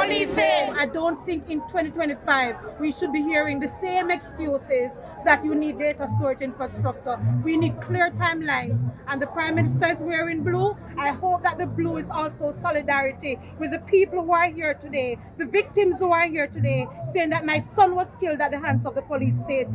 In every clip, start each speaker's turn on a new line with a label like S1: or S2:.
S1: policing.
S2: I don't think in 2025 we should be hearing the same excuses that you need data storage infrastructure. We need clear timelines, and the Prime Minister is wearing blue. I hope that the blue is also solidarity with the people who are here today, the victims who are here today, saying that my son was killed at the hands of the police state.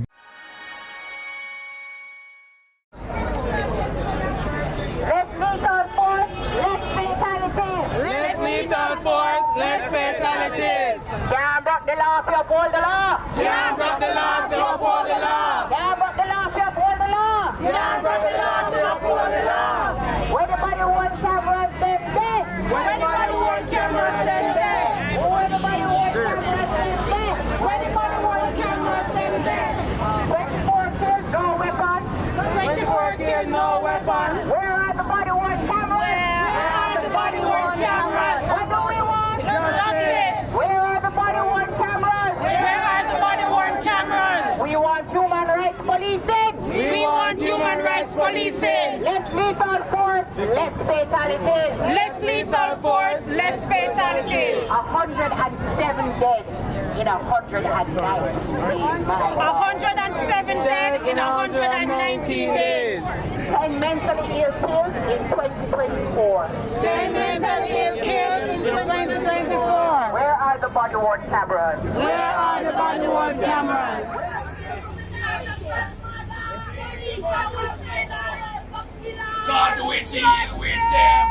S3: Let's meet our force, let's fatalities.
S1: Let's meet our force, let's fatalities.
S3: Can't break the law if you uphold the law.
S1: Can't break the law if you uphold the law.
S3: Can't break the law if you uphold the law.
S1: Can't break the law if you uphold the law.
S3: When anybody wants cameras, them dead.
S1: When anybody wants cameras, them dead.
S3: When anybody wants cameras, them dead.
S1: When anybody wants cameras, them dead.
S3: 24 kills, no weapons.
S1: 24 kills, no weapons.
S3: Where are the body worn cameras?
S1: Where are the body worn cameras?
S3: What do we want?
S1: Justice.
S3: Where are the body worn cameras?
S1: Where are the body worn cameras?
S3: We want human rights policing.
S1: We want human rights policing.
S3: Let's meet our force, less fatalities.
S1: Let's lethal force, less fatalities.
S3: 107 dead in 119 days.
S1: 107 dead in 119 days.
S3: 10 mentally ill killed in 2024.
S1: 10 mentally ill killed in 2024.
S3: Where are the body worn cameras?
S1: Where are the body worn cameras?
S4: God which is with them.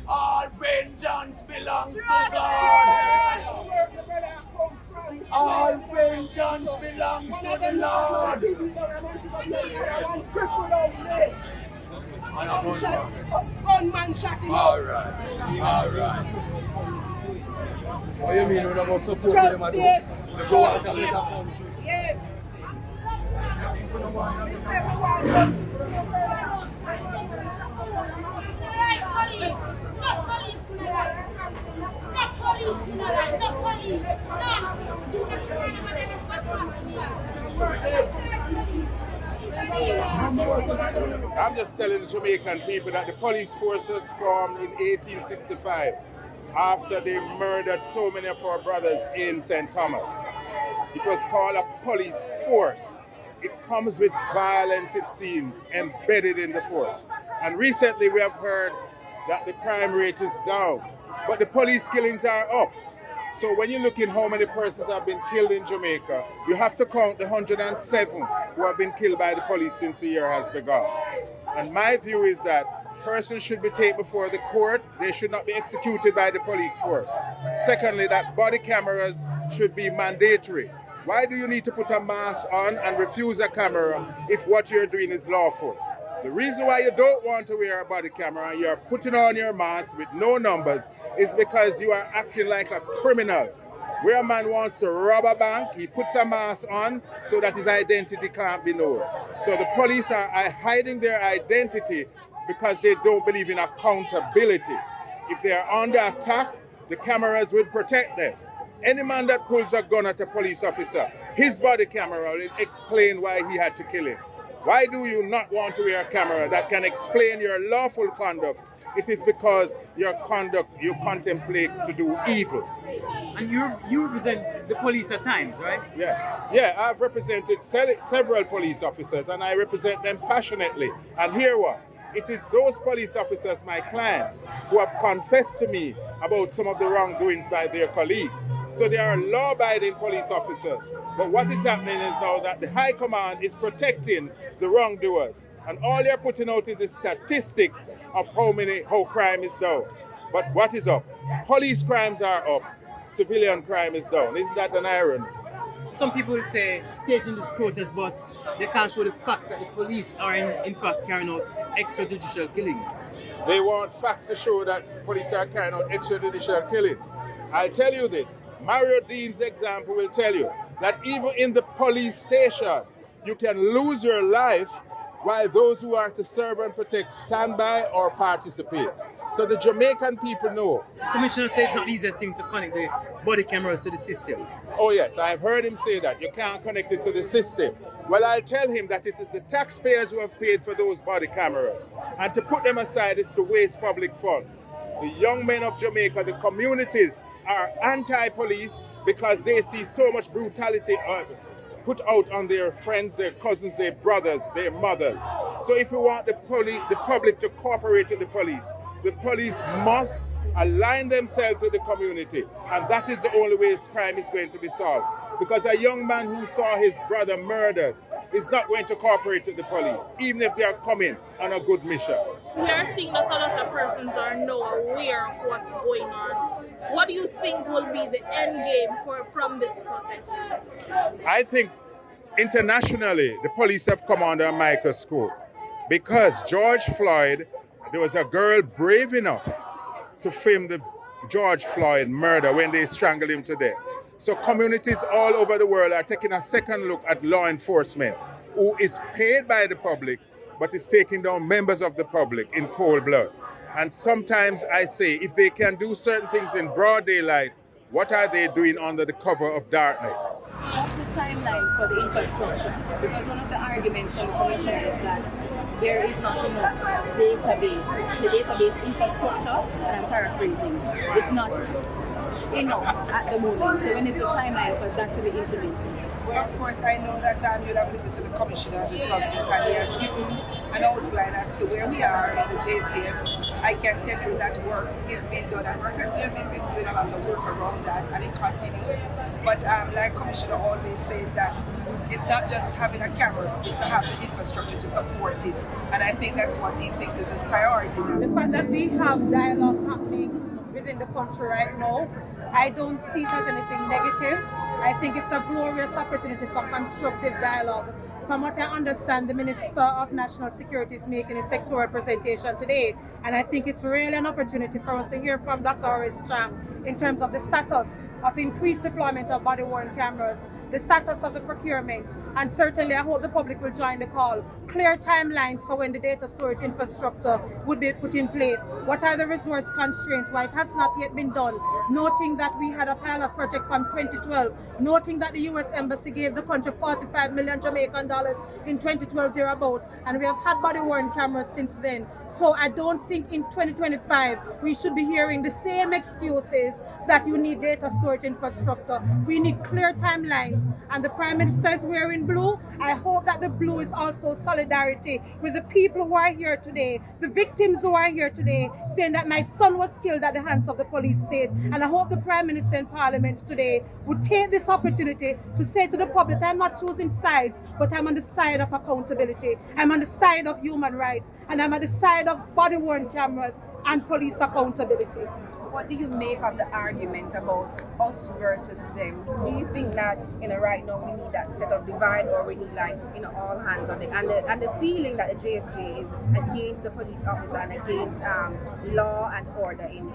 S4: All vengeance belongs to God. All vengeance belongs to the Lord.
S5: Gunman shot him.
S4: All right. What do you mean when about support them at
S5: Justice.
S4: the go out and let that country?
S5: Yes.
S6: I'm just telling the Jamaican people that the police force was formed in 1865 after they murdered so many of our brothers in St. Thomas. It was called a police force. It comes with violence, it seems, embedded in the force. And recently we have heard that the crime rate is down, but the police killings are up. So when you look in how many persons have been killed in Jamaica, you have to count the 107 who have been killed by the police since the year has begun. And my view is that persons should be taken before the court. They should not be executed by the police force. Secondly, that body cameras should be mandatory. Why do you need to put a mask on and refuse a camera if what you're doing is lawful? The reason why you don't want to wear a body camera and you're putting on your mask with no numbers is because you are acting like a criminal. Where a man wants to rob a bank, he puts a mask on so that his identity can't be known. So the police are hiding their identity because they don't believe in accountability. If they are under attack, the cameras will protect them. Any man that pulls a gun at a police officer, his body camera will explain why he had to kill him. Why do you not want to wear a camera that can explain your lawful conduct? It is because your conduct, you contemplate to do evil.
S7: And you represent the police at times, right?
S6: Yeah, I've represented several police officers and I represent them passionately. And hear what? It is those police officers, my clients, who have confessed to me about some of the wrongdoings by their colleagues. So they are law-abiding police officers. But what is happening is now that the High Command is protecting the wrongdoers. And all they're putting out is the statistics of how crime is down. But what is up? Police crimes are up. Civilian crime is down. Isn't that an irony?
S7: Some people will say staging this protest, but they can't show the facts that the police are in fact carrying out extrajudicial killings.
S6: They want facts to show that police are carrying out extrajudicial killings. I'll tell you this. Mario Dean's example will tell you that even in the police station, you can lose your life while those who are to serve and protect stand by or participate. So the Jamaican people know.
S7: Commissioner says it's not the easiest thing to connect the body cameras to the system.
S6: Oh yes, I've heard him say that. You can't connect it to the system. Well, I'll tell him that it is the taxpayers who have paid for those body cameras. And to put them aside is to waste public funds. the young men of Jamaica, the communities are anti-police because they see so much brutality put out on their friends, their cousins, their brothers, their mothers. So if we want the public to cooperate with the police must align themselves with the community, and that is the only way this crime is going to be solved. Because a young man who saw his brother murdered is not going to cooperate with the police, even if they are coming on a good mission.
S8: We are seeing that a lot of persons are now aware of what's going on. What do you think will be the end game from this protest?
S6: I think internationally, the police have come under a microscope because George Floyd, there was a girl brave enough to film the George Floyd murder when they strangled him to death. So communities all over the world are taking a second look at law enforcement, who is paid by the public, but is taking down members of the public in cold blood. And sometimes I say, if they can do certain things in broad daylight, what are they doing under the cover of darkness?
S9: What's the timeline for the infrastructure? Because one of the arguments from the commissioner is that there is not enough database. The database infrastructure, and I'm paraphrasing, it's not enough at the moment. So when is the timeline for that to be implemented?
S5: Well, of course, I know that you have listened to the commissioner on the subject, and he has given an outline as to where we are in the JCF. I can tell you that work is being done, and work has been doing a lot of work around that, and it continues. But like Commissioner always says, that it's not just having a camera, it's to have the infrastructure to support it. And I think that's what he thinks is a priority now.
S2: The fact that we have dialogue happening within the country right now, I don't see it as anything negative. I think it's a glorious opportunity for constructive dialogue. From what I understand, the Minister of National Security is making a sectoral presentation today, and I think it's really an opportunity for us to hear from Dr. Horace Chang in terms of the status of increased deployment of body-worn cameras, the status of the procurement, and certainly I hope the public will join the call. Clear timelines for when the data storage infrastructure would be put in place. What are the resource constraints? Why it has not yet been done? Noting that we had a pilot project from 2012, noting that the US Embassy gave the country 45 million Jamaican dollars in 2012 thereabout, and we have had body-worn cameras since then. So I don't think in 2025 we should be hearing the same excuses that you need data storage infrastructure. We need clear timelines, and the Prime Minister is wearing blue. I hope that the blue is also solidarity with the people who are here today, the victims who are here today, saying that my son was killed at the hands of the police state. And I hope the Prime Minister in Parliament today would take this opportunity to say to the public, I'm not choosing sides, but I'm on the side of accountability. I'm on the side of human rights, and I'm on the side of body-worn cameras and police accountability.
S9: What do you make of the argument about us versus them? Do you think that right now we need that set of divide, or we need all hands on it, and the feeling that the JFJ is against the police officer and against law and order in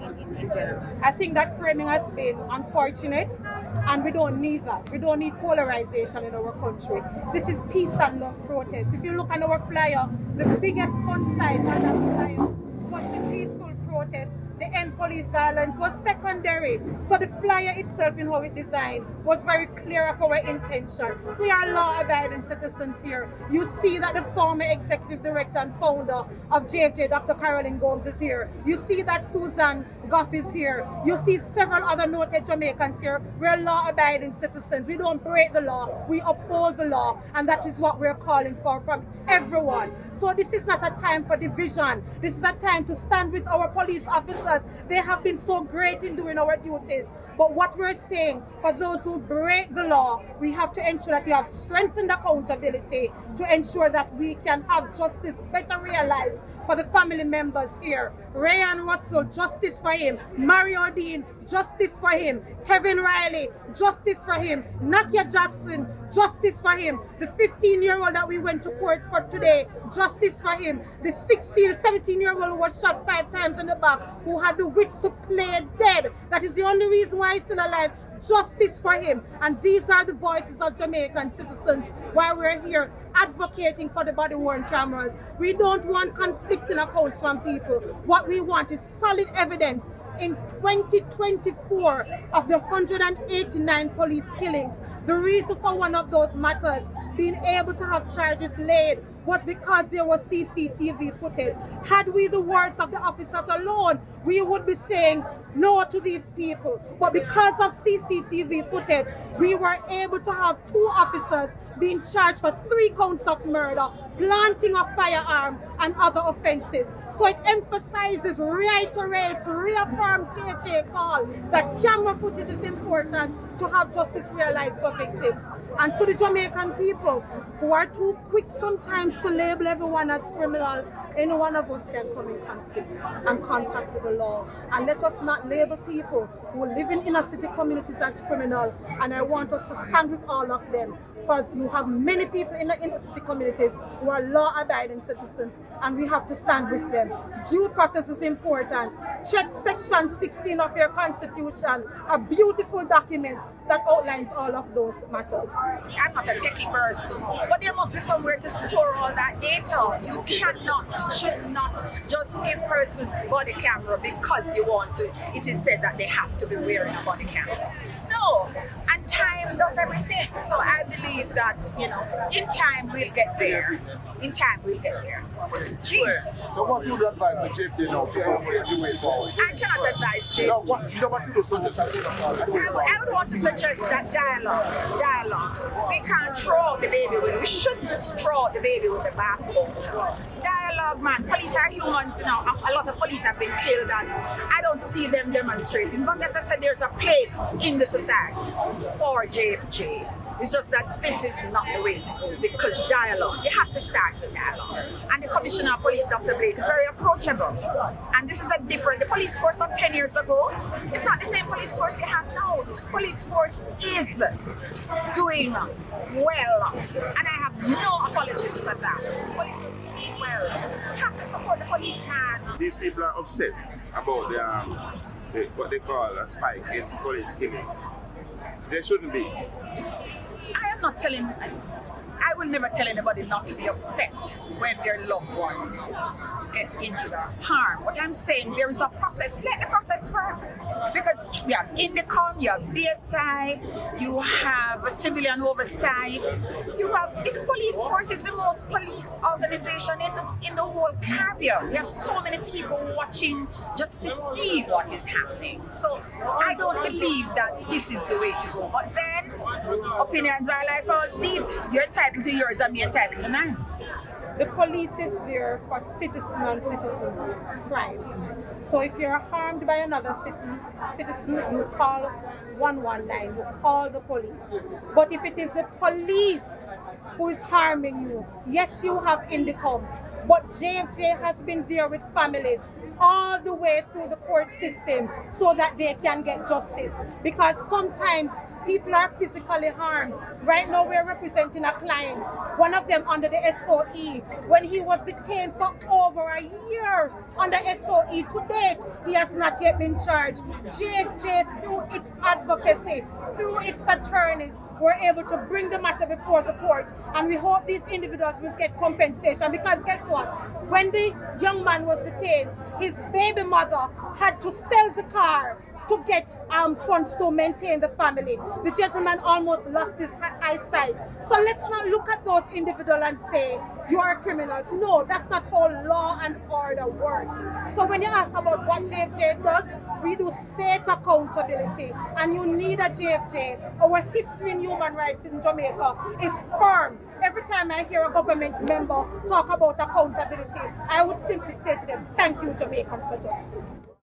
S9: general?
S2: I think that framing has been unfortunate, and we don't need that. We don't need polarization in our country. This is peace and love protest. If you look at our flyer, the biggest font size on that flyer was the peaceful protest. The end police violence was secondary. So the flyer itself, in how it designed, was very clear of our intention. We are law-abiding citizens here. You see that the former executive director and founder of JFJ, Dr. Caroline Gomes, is here. You see that Susan Goff is here. You see several other noted Jamaicans here. We're law-abiding citizens. We don't break the law. We uphold the law. And that is what we're calling for from everyone. So this is not a time for division. This is a time to stand with our police officers. They have been so great in doing our duties. But what we're saying, for those who break the law, we have to ensure that we have strengthened accountability to ensure that we can have justice better realized for the family members here. Rayan Russell, justice for him. Mario Dean, justice for him. Kevin Riley, justice for him. Nakia Jackson, justice for him. The 15-year-old that we went to court for today, justice for him. The 17-year-old who was shot 5 times in the back, who had the wits to play dead. That is the only reason why he's still alive. Justice for him. And these are the voices of Jamaican citizens while we're here advocating for the body-worn cameras. We don't want conflicting accounts from people. What we want is solid evidence. In 2024, of the 189 police killings, the reason for one of those matters being able to have charges laid was because there was CCTV footage. Had we the words of the officers alone, we would be saying no to these people. But because of CCTV footage, we were able to have 2 officers being charged for 3 counts of murder, planting a firearm, and other offenses. So it emphasizes, reiterates, reaffirms JFJ call that camera footage is important to have justice realized for victims. And to the Jamaican people who are too quick sometimes to label everyone as criminal, any one of us can come in conflict and contact with the law. And let us not label people who live in inner city communities as criminal. And I want us to stand with all of them. Because you have many people in the inner city communities who are law-abiding citizens, and we have to stand with them. Due process is important. Check section 16 of your constitution, a beautiful document that outlines all of those matters.
S10: I'm not a techie person, but there must be somewhere to store all that data. You cannot, should not just give persons body camera because you want to. It is said that they have to be wearing a body camera. No, and time does everything. So I believe that, you know, in time we'll get there. In time we'll get there. Jeez.
S11: So what would you advise the JFJ now to the way forward?
S10: I cannot advise JFJ.
S11: No, what would you suggest?
S10: I would want to suggest that dialogue. We can't throw out the baby with, we shouldn't throw out the baby with the bathwater. Dialogue, man. Police are humans, you know. A lot of police have been killed and I don't see them demonstrating. But as I said, there's a place in the society for JFJ. It's just that this is not the way to go because dialogue, you have to start with dialogue. And the Commissioner of Police, Dr. Blake, is very approachable. And this is a different, the police force of 10 years ago, it's not the same police force you have now. This police force is doing well. And I have no apologies for that. Police force is doing well. You have to support the police hand.
S6: These people are upset about what they call a spike in police killings. They shouldn't be.
S10: I am not telling, I will never tell anybody not to be upset when their loved ones get injured or harmed. What I'm saying, there is a process, let the process work. Because you have INDECOM, you have BSI, you have a civilian oversight, you have, this police force is the most police organization in the whole Caribbean. You have so many people watching just to see what is happening. So I don't believe that this is the way to go. But then, opinions are like false teeth. You're entitled to yours and me entitled to mine.
S2: The police is there for citizen and citizen crime. So if you're harmed by another citizen, you call 119, you call the police. But if it is the police who is harming you, yes, you have INDECOM, but JFJ has been there with families all the way through the court system so that they can get justice. Because sometimes people are physically harmed. Right now we're representing a client, one of them under the SOE. When he was detained for over a year under SOE, to date, he has not yet been charged. JFJ, through its advocacy, through its attorneys, were able to bring the matter before the court, and we hope these individuals will get compensation, because guess what? When the young man was detained, his baby mother had to sell the car to get funds to maintain the family. The gentleman almost lost his eyesight. So let's not look at those individuals and say, you are criminals. No, that's not how law and order works. So when you ask about what JFJ does, we do state accountability, and you need a JFJ. Our history in human rights in Jamaica is firm. Every time I hear a government member talk about accountability, I would simply say to them, thank you, Jamaicans For Justice.